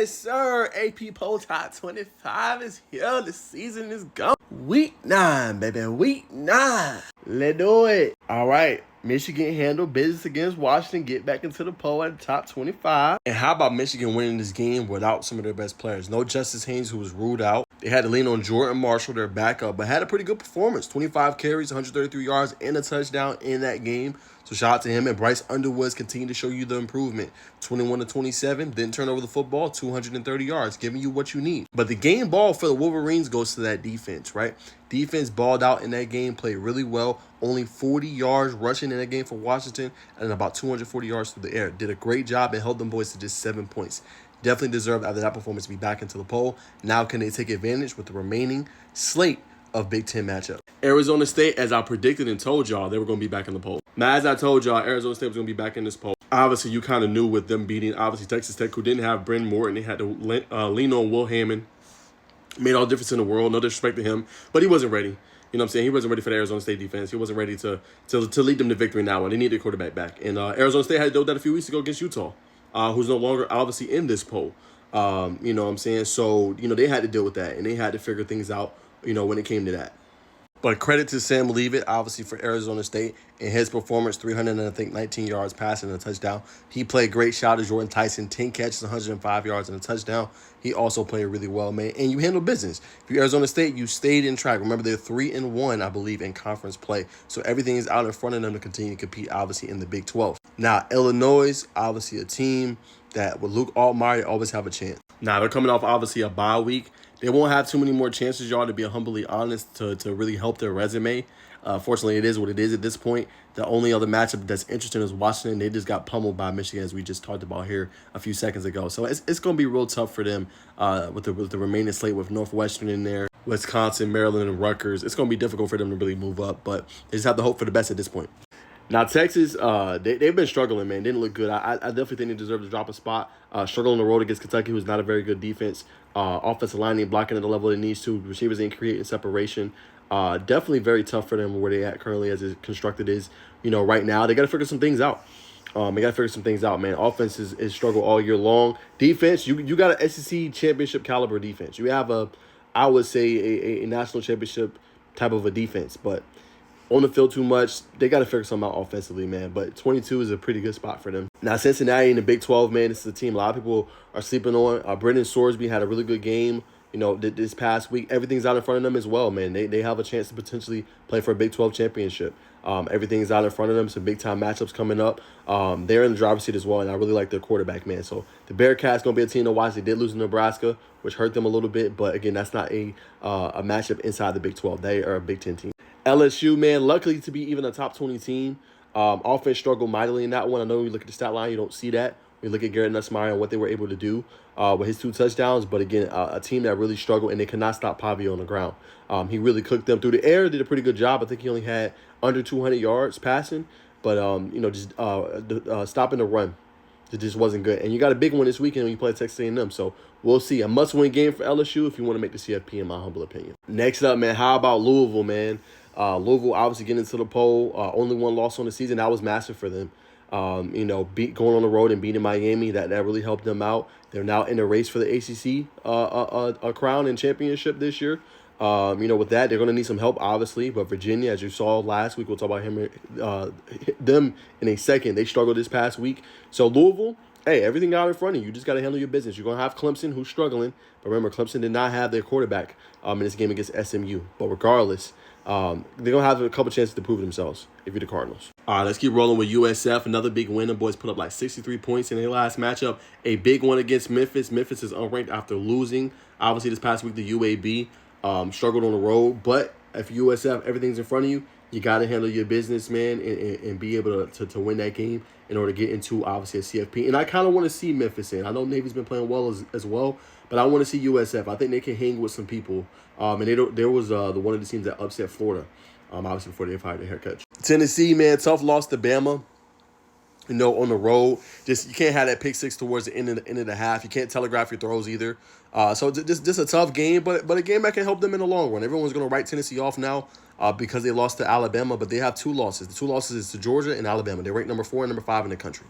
Yes, sir. AP Poll Top 25 is here. The season is gone. Week 9, baby. Week 9. Let's do it. All right. Michigan handled business against Washington, get back into the poll at the top 25. And how about Michigan winning this game without some of their best players? No Justice Haynes, who was ruled out. They had to lean on Jordan Marshall, their backup, but had a pretty good performance. 25 carries, 133 yards, and a touchdown in that game. So shout out to him. And Bryce Underwood's continue to show you the improvement. 21-27, didn't turn over the football, 230 yards, giving you what you need. But the game ball for the Wolverines goes to that defense, right? Defense balled out in that game, played really well. Only 40 yards rushing in that game for Washington and about 240 yards through the air. Did a great job and held them boys to just 7 points. Definitely deserved after that performance to be back into the poll. Now can they take advantage with the remaining slate of Big Ten matchups? Arizona State, as I predicted and told y'all, they were going to be back in the poll. Now, as I told y'all, Arizona State was going to be back in this poll. Obviously, you kind of knew with them beating, obviously, Texas Tech, who didn't have Bryn Morton. They had to lean on Will Hammond. Made all the difference in the world. No disrespect to him, but he wasn't ready. You know what I'm saying? He wasn't ready for the Arizona State defense. He wasn't ready to lead them to victory now, and they needed a quarterback back. And Arizona State had to do that a few weeks ago against Utah, who's no longer obviously in this poll. You know what I'm saying? So, they had to deal with that, and they had to figure things out, when it came to that. But credit to Sam Leavitt, obviously, for Arizona State and his performance, 19 yards passing and a touchdown. He played great. Shout out to Jordan Tyson, 10 catches, 105 yards and a touchdown. He also played really well, man. And you handled business. If you're Arizona State, you stayed in track. Remember, they're 3-1, I believe, in conference play. So everything is out in front of them to continue to compete, obviously, in the Big 12. Now, Illinois, obviously a team that with Luke Altmaier always have a chance. Now, they're coming off, obviously, a bye week. They won't have too many more chances, y'all, to be humbly honest, to really help their resume. Fortunately, it is what it is at this point. The only other matchup that's interesting is Washington. They just got pummeled by Michigan, as we just talked about here a few seconds ago. So it's going to be real tough for them with the remaining slate with Northwestern in there, Wisconsin, Maryland, and Rutgers. It's going to be difficult for them to really move up, but they just have to hope for the best at this point. Now, Texas, they've been struggling, man. They didn't look good. I definitely think they deserve to drop a spot. Struggle on the road against Kentucky, who's not a very good defense. Offensive line ain't blocking at the level it needs to. Receivers ain't creating separation. Definitely very tough for them where they at currently as it constructed is. Right now, they got to figure some things out. Man. Offense is struggle all year long. Defense, you got an SEC championship caliber defense. You have I would say, a national championship type of a defense, but on the field too much. They got to figure something out offensively, man. But 22 is a pretty good spot for them. Now, Cincinnati in the Big 12, man, this is a team a lot of people are sleeping on. Brendan Sorsby had a really good game, this past week. Everything's out in front of them as well, man. They have a chance to potentially play for a Big 12 championship. Everything's out in front of them. Some big-time matchups coming up. They're in the driver's seat as well, and I really like their quarterback, man. So the Bearcats going to be a team to watch. They did lose to Nebraska, which hurt them a little bit. But, again, that's not a matchup inside the Big 12. They are a Big 10 team. LSU, man, luckily to be even a top 20 team. Offense struggled mightily in that one. I know when you look at the stat line, you don't see that. We look at Garrett Nussmeier and what they were able to do with his 2 touchdowns. But again, a team that really struggled, and they could not stop Pavio on the ground. He really cooked them through the air, did a pretty good job. I think he only had under 200 yards passing. But, stopping the run, it just wasn't good. And you got a big one this weekend when you play Texas A&M. So we'll see. A must-win game for LSU if you want to make the CFP, in my humble opinion. Next up, man, how about Louisville, man? Louisville obviously getting into the poll. Only one loss on the season. That was massive for them. Going on the road and beating Miami, that really helped them out. They're now in the race for the ACC a crown and championship this year. With that, they're going to need some help, obviously. But Virginia, as you saw last week, we'll talk about them in a second. They struggled this past week. So Louisville, hey, everything out in front of you. You just got to handle your business. You're going to have Clemson, who's struggling. But remember, Clemson did not have their quarterback in this game against SMU. But regardless, they're going to have a couple chances to prove themselves if you're the Cardinals. All right, let's keep rolling with USF. Another big win. The boys put up like 63 points in their last matchup. A big one against Memphis. Memphis is unranked after losing, obviously, this past week to UAB. Struggled on the road. But if USF, everything's in front of you, you got to handle your business, man, and be able to win that game in order to get into, obviously, a CFP. And I kind of want to see Memphis in. I know Navy's been playing well as well, but I want to see USF. I think they can hang with some people. And there was one of the teams that upset Florida, obviously, before they fired their head coach. Tennessee, man, tough loss to Bama. On the road, just you can't have that pick six towards the end of the half. You can't telegraph your throws either. So just a tough game, but a game that can help them in the long run. Everyone's going to write Tennessee off now because they lost to Alabama, but they have 2 losses. The 2 losses is to Georgia and Alabama. They're ranked number 4 and number 5 in the country.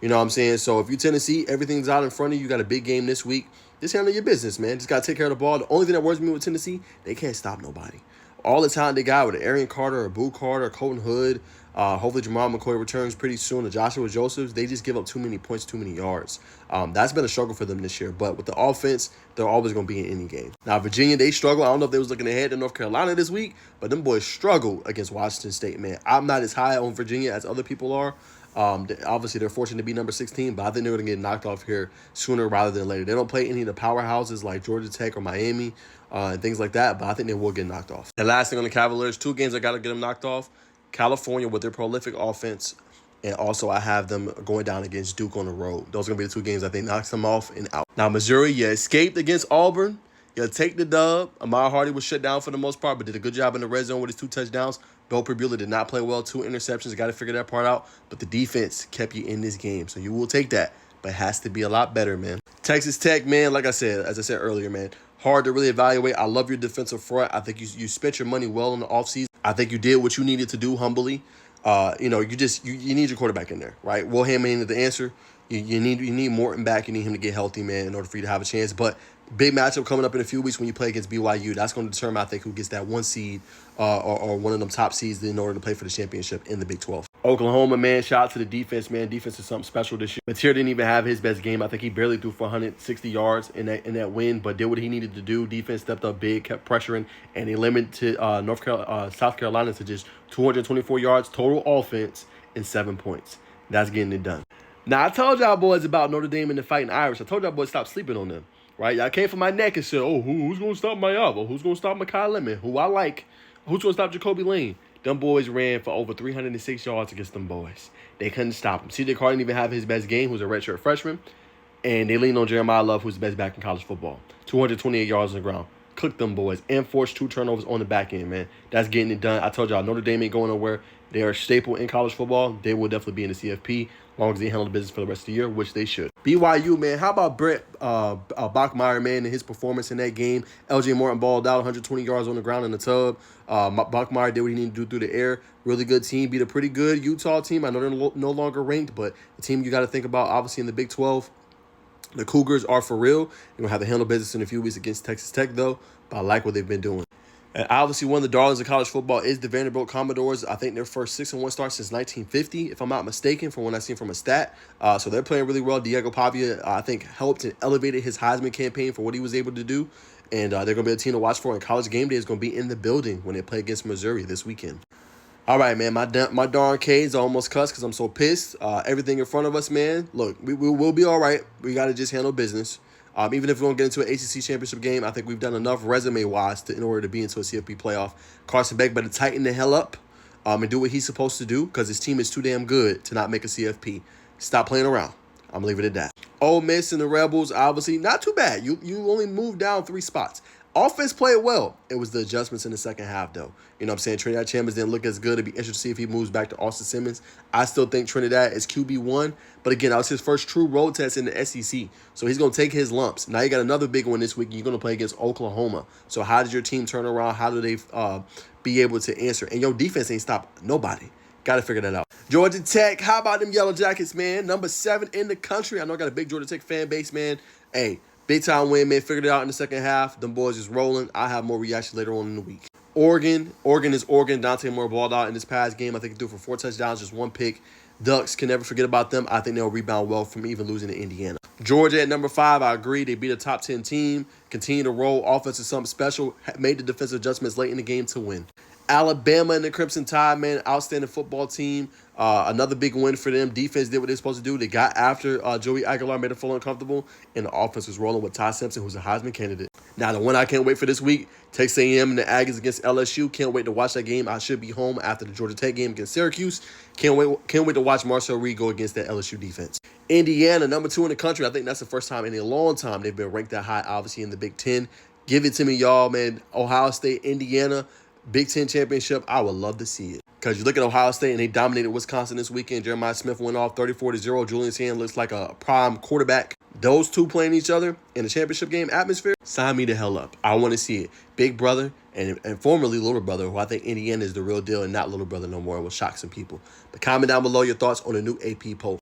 You know what I'm saying? So if you Tennessee, everything's out in front of you. You got a big game this week. Just handle your business, man. Just got to take care of the ball. The only thing that worries me with Tennessee, they can't stop nobody. All the talent they got with Arian Carter or Boo Carter, Colton Hood, hopefully Jamal McCoy returns pretty soon. The Joshua Josephs, they just give up too many points, too many yards. That's been a struggle for them this year. But with the offense, they're always going to be in any game. Now, Virginia, they struggle. I don't know if they was looking ahead to North Carolina this week, but them boys struggle against Washington State, man. I'm not as high on Virginia as other people are. Obviously, they're fortunate to be number 16, but I think they're going to get knocked off here sooner rather than later. They don't play any of the powerhouses like Georgia Tech or Miami and things like that, but I think they will get knocked off. And last thing on the Cavaliers, 2 games I got to get them knocked off. California with their prolific offense, and also I have them going down against Duke on the road. Those are going to be the 2 games I think knocks them off and out. Now, Missouri, you escaped against Auburn. You take the dub. Ahmad Hardy was shut down for the most part, but did a good job in the red zone with his 2 touchdowns. Bill Bueller did not play well, 2 interceptions. Got to figure that part out. But the defense kept you in this game, so you will take that. But it has to be a lot better, man. Texas Tech, man, like I said, as I said earlier, man, hard to really evaluate. I love your defensive front. I think you spent your money well in the offseason. I think you did what you needed to do humbly. You need your quarterback in there, right? Will Hammond ain't the answer. You need Morton back. You need him to get healthy, man, in order for you to have a chance. But big matchup coming up in a few weeks when you play against BYU. That's going to determine, I think, who gets that 1 seed or one of them top seeds in order to play for the championship in the Big 12. Oklahoma, man, shout out to the defense, man. Defense is something special this year. Material didn't even have his best game. I think he barely threw for 160 yards in that win, but did what he needed to do. Defense stepped up big, kept pressuring, and they limited South Carolina to just 224 yards total offense and 7 points. That's getting it done. Now, I told y'all boys about Notre Dame and the Fighting Irish. I told y'all boys stop sleeping on them, right? Y'all came for my neck and said, oh, who's going to stop Mayava? Who's going to stop Makai Lemon? Who I like? Who's going to stop Jacoby Lane? Them boys ran for over 306 yards against them boys. They couldn't stop him. CJ Carter didn't even have his best game, who's a redshirt freshman. And they leaned on Jeremiah Love, who's the best back in college football. 228 yards on the ground. Cooked them boys. And forced 2 turnovers on the back end, man. That's getting it done. I told y'all, Notre Dame ain't going nowhere. They are a staple in college football. They will definitely be in the CFP as long as they handle the business for the rest of the year, which they should. BYU, man, how about Brett Bachmeier, man, and his performance in that game? LJ Morton balled out 120 yards on the ground in the tub. Bachmeier did what he needed to do through the air. Really good team. Beat a pretty good Utah team. I know they're no longer ranked, but the team you got to think about, obviously, in the Big 12. The Cougars are for real. They're going to have to handle business in a few weeks against Texas Tech, though. But I like what they've been doing. And obviously, one of the darlings of college football is the Vanderbilt Commodores. I think their first 6-1 start since 1950, if I'm not mistaken, from when I seen from a stat. So they're playing really well. Diego Pavia, I think, helped and elevated his Heisman campaign for what he was able to do. And they're going to be a team to watch for. And College Game Day is going to be in the building when they play against Missouri this weekend. All right, man, my darn K's almost cussed because I'm so pissed. Everything in front of us, man. Look, we will be all right. We got to just handle business. Even if we don't get into an ACC championship game, I think we've done enough resume-wise in order to be into a CFP playoff. Carson Beck better tighten the hell up and do what he's supposed to do because his team is too damn good to not make a CFP. Stop playing around. I'm going to leave it at that. Ole Miss and the Rebels, obviously, not too bad. You only moved down 3 spots. Offense played well. It was the adjustments in the second half, though. You know what I'm saying? Trinidad Chambers didn't look as good. It'd be interesting to see if he moves back to Austin Simmons. I still think Trinidad is QB1. But again, that was his first true road test in the SEC. So he's going to take his lumps. Now you got another big one this week. You're going to play against Oklahoma. So how did your team turn around? How do they be able to answer? And your defense ain't stopped nobody. Got to figure that out. Georgia Tech, how about them Yellow Jackets, man? Number 7 in the country. I know I got a big Georgia Tech fan base, man. Hey, big time win, man. Figured it out in the second half. Them boys is rolling. I have more reaction later on in the week. Oregon is Oregon. Dante Moore balled out in this past game. I think he threw for 4 touchdowns, just 1 pick. Ducks, can never forget about them. I think they'll rebound well from even losing to Indiana. Georgia at number 5, I agree. They beat a top 10 team. Continue to roll. Offense is something special. Made the defensive adjustments late in the game to win. Alabama and the Crimson Tide, man, outstanding football team. Another big win for them. Defense did what they're supposed to do. They got after Joey Aguilar, made it feel uncomfortable, and the offense was rolling with Ty Simpson, who's a Heisman candidate. Now, the one I can't wait for this week, Texas A&M and the Aggies against LSU. Can't wait to watch that game. I should be home after the Georgia Tech game against Syracuse. Can't wait to watch Marcel Reed go against that LSU defense. Indiana, number 2 in the country. I think that's the first time in a long time they've been ranked that high, obviously, in the Big Ten. Give it to me, y'all, man. Ohio State, Indiana, Big Ten championship. I would love to see it. Because you look at Ohio State and they dominated Wisconsin this weekend. Jeremiah Smith went off 34-0. Julian Sand looks like a prime quarterback. Those two playing each other in the championship game atmosphere, sign me the hell up. I want to see it. Big brother and formerly little brother, who I think Indiana is the real deal and not little brother no more, will shock some people. But comment down below your thoughts on the new AP poll.